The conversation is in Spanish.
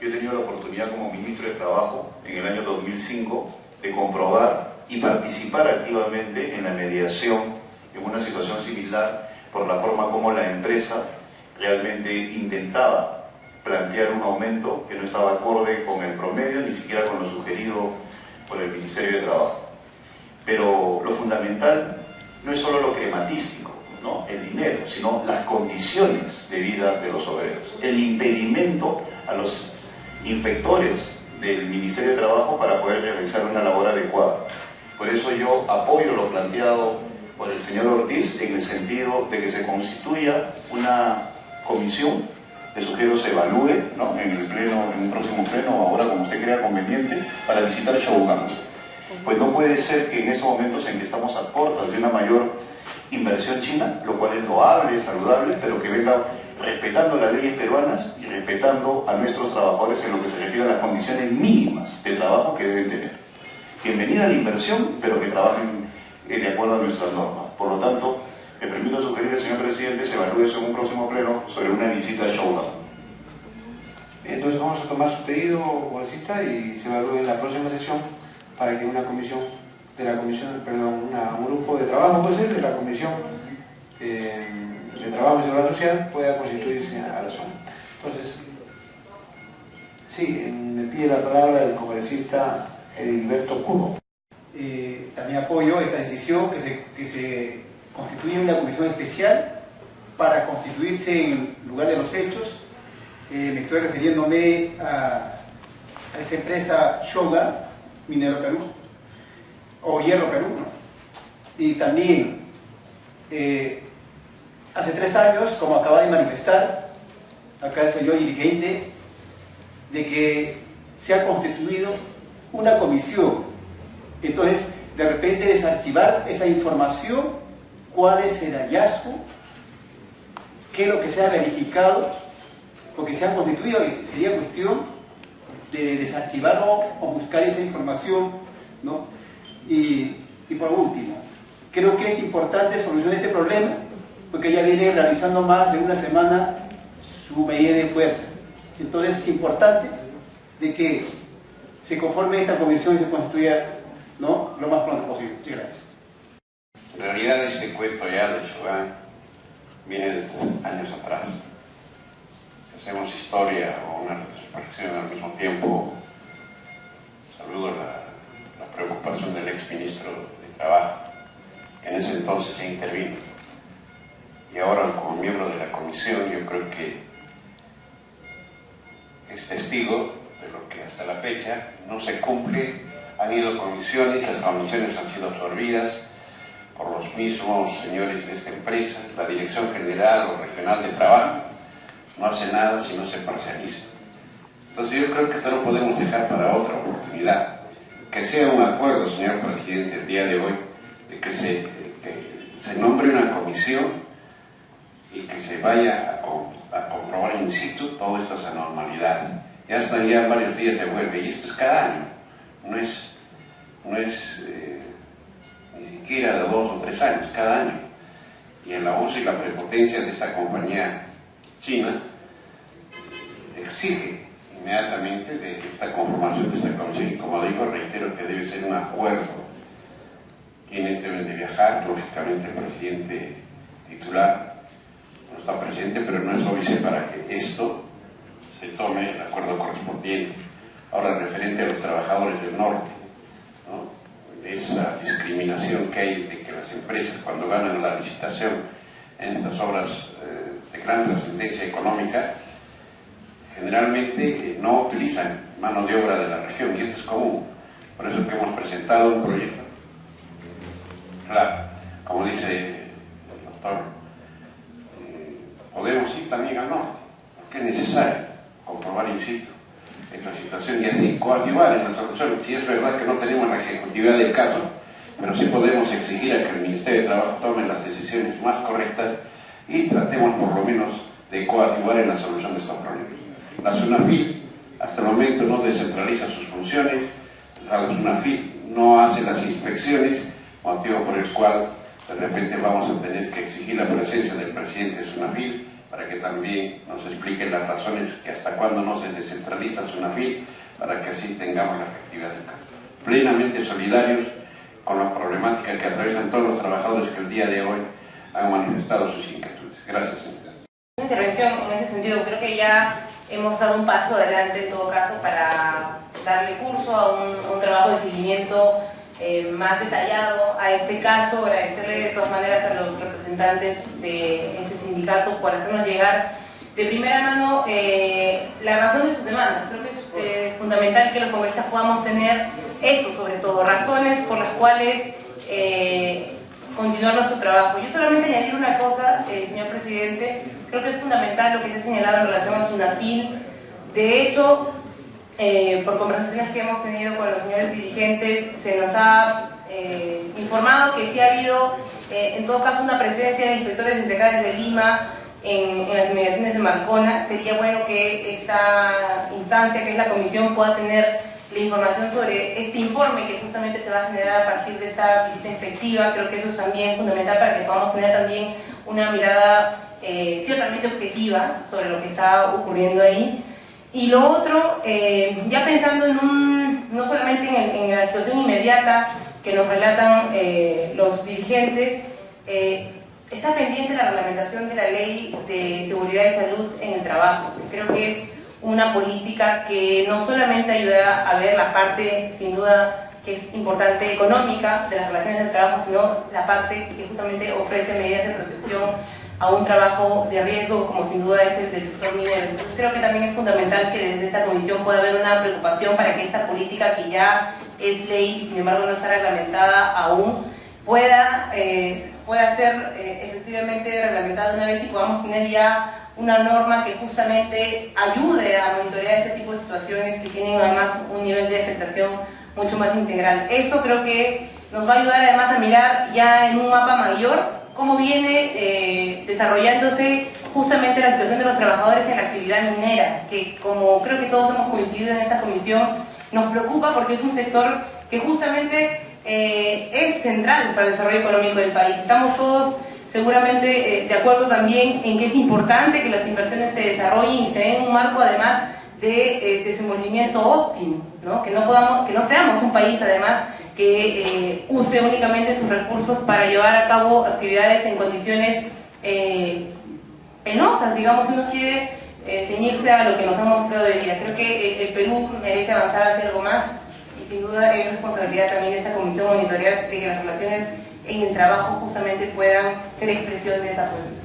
yo he tenido la oportunidad como ministro de Trabajo en el año 2005 de comprobar y participar activamente en la mediación en una situación similar por la forma como la empresa realmente intentaba plantear un aumento que no estaba acorde con el promedio, ni siquiera con lo sugerido por el Ministerio de Trabajo. Pero lo fundamental no es solo lo crematístico, ¿no?, el dinero, sino las condiciones de vida de los obreros, el impedimento a los inspectores del Ministerio de Trabajo para poder realizar una labor adecuada. Por eso yo apoyo lo planteado por el señor Ortiz en el sentido de que se constituya una comisión, le sugiero se evalúe, ¿no?, en el pleno, en un próximo pleno, ahora como usted crea conveniente, para visitar Shogun. Pues no puede ser que en estos momentos en que estamos a puertas de una mayor inversión china, lo cual es loable, saludable, pero que venga respetando las leyes peruanas y respetando a nuestros trabajadores en lo que se refiere a las condiciones mínimas de trabajo que deben tener. Bienvenida a la inversión, pero que trabajen de acuerdo a nuestras normas. Por lo tanto, me permito sugerir al señor presidente se evalúe eso en un próximo pleno sobre una visita a Shogun. Entonces vamos a tomar su pedido, congresista, y se evalúe en la próxima sesión para que una comisión, un grupo de trabajo, puede ser, de la Comisión de Trabajo y Seguridad Social pueda constituirse a la zona. Entonces, sí, me pide la palabra el congresista Edilberto Cubo. También apoyo esta decisión que se constituya una comisión especial para constituirse en lugar de los hechos. Me estoy refiriéndome a esa empresa Shogun Minero Perú o Hierro Perú, ¿no? Y también hace 3 años, como acaba de manifestar acá el señor dirigente, de que se ha constituido una comisión. Entonces, de repente desarchivar esa información, cuál es el hallazgo, qué es lo que se ha verificado, porque se han constituido, sería cuestión de desarchivarlo o buscar esa información, ¿no? Y por último, creo que es importante solucionar este problema, porque ella viene realizando más de una semana su medida de fuerza. Entonces es importante de que se conforme esta comisión y se constituya, ¿no?, lo más pronto posible. Muchas gracias. En realidad este cuento ya de Shogun viene desde años atrás. Si hacemos historia o una retrospección al mismo tiempo, saludo la preocupación del exministro de Trabajo, que en ese entonces se intervino. Y ahora, como miembro de la comisión, yo creo que es testigo de lo que hasta la fecha no se cumple. Han ido comisiones, las comisiones han sido absorbidas por los mismos señores de esta empresa, la Dirección General o Regional de Trabajo no hace nada si no se parcializa. Entonces yo creo que esto no podemos dejar para otra oportunidad. Que sea un acuerdo, señor presidente, el día de hoy, de que se nombre una comisión y que se vaya a comprobar in situ todas estas anormalidades. Ya están ya varios días de huelga y esto es cada año, no es ni siquiera de 2 o 3 años, cada año. Y el abuso y la prepotencia de esta compañía china exige inmediatamente de esta conformación de esta comisión, y como digo, reitero que debe ser un acuerdo. Quienes deben de viajar, lógicamente el presidente titular no está presente, pero no es óbice para que esto se tome el acuerdo correspondiente. Ahora, referente a los trabajadores del norte, ¿no?, de esa discriminación que hay de que las empresas, cuando ganan la licitación en estas obras de gran trascendencia económica, generalmente no utilizan mano de obra de la región, y esto es común. Por eso que hemos presentado un proyecto. Claro, como dice el doctor, podemos ir también al norte, porque es necesario comprobar in situ esta situación y así coadyuvar en la solución. Si es verdad que no tenemos la ejecutividad del caso, pero sí podemos exigir a que el Ministerio de Trabajo tome las decisiones más correctas y tratemos por lo menos de coadyuvar en la solución de estos problemas. La SUNAFIL hasta el momento no descentraliza sus funciones, la SUNAFIL no hace las inspecciones, motivo por el cual de repente vamos a tener que exigir la presencia del presidente de SUNAFIL para que también nos explique las razones que hasta cuándo no se descentraliza SUNAFIL, para que así tengamos la efectividad del caso. Plenamente solidarios con la problemática que atraviesan todos los trabajadores que el día de hoy han manifestado sus inquietudes. Gracias, señora. Una intervención en ese sentido, creo que ya hemos dado un paso adelante en todo caso para darle curso a un trabajo de seguimiento más detallado a este caso, agradecerle de todas maneras a los representantes de este sindicato por hacernos llegar de primera mano la razón de sus demandas. Creo que es fundamental que los congresistas podamos tener eso, sobre todo, razones por las cuales continuar nuestro trabajo. Yo solamente añadir una cosa, señor presidente, creo que es fundamental lo que se ha señalado en relación a SUNAFIL. De hecho, por conversaciones que hemos tenido con los señores dirigentes, se nos ha informado que sí ha habido, en todo caso, una presencia de inspectores sindicales de Lima en las inmediaciones de Marcona. Sería bueno que esta instancia, que es la comisión, pueda tener la información sobre este informe que justamente se va a generar a partir de esta visita inspectiva. Creo que eso es también fundamental para que podamos tener también una mirada ciertamente objetiva sobre lo que está ocurriendo ahí. Y lo otro, ya pensando no solamente en la situación inmediata que nos relatan los dirigentes, está pendiente la reglamentación de la Ley de Seguridad y Salud en el Trabajo. Creo que es una política que no solamente ayuda a ver la parte, sin duda, que es importante económica de las relaciones del trabajo, sino la parte que justamente ofrece medidas de protección a un trabajo de riesgo, como sin duda es el del sector minero. Entonces creo que también es fundamental que desde esta comisión pueda haber una preocupación para que esta política, que ya es ley y sin embargo no está reglamentada aún, pueda ser efectivamente reglamentada una vez y podamos tener ya una norma que justamente ayude a monitorear este tipo de situaciones que tienen además un nivel de afectación mucho más integral. Eso creo que nos va a ayudar además a mirar ya en un mapa mayor cómo viene desarrollándose justamente la situación de los trabajadores en la actividad minera, que como creo que todos hemos coincidido en esta comisión, nos preocupa porque es un sector que justamente es central para el desarrollo económico del país. Estamos todos seguramente de acuerdo también en que es importante que las inversiones se desarrollen y se den en un marco además de desenvolvimiento óptimo, ¿no? Que no seamos un país además que use únicamente sus recursos para llevar a cabo actividades en condiciones penosas, digamos, si uno quiere ceñirse a lo que nos ha mostrado hoy día. Creo que el Perú merece avanzar hacia algo más y sin duda es responsabilidad también de esta comisión monitorear de que las relaciones en el trabajo justamente puedan ser expresión de esa política.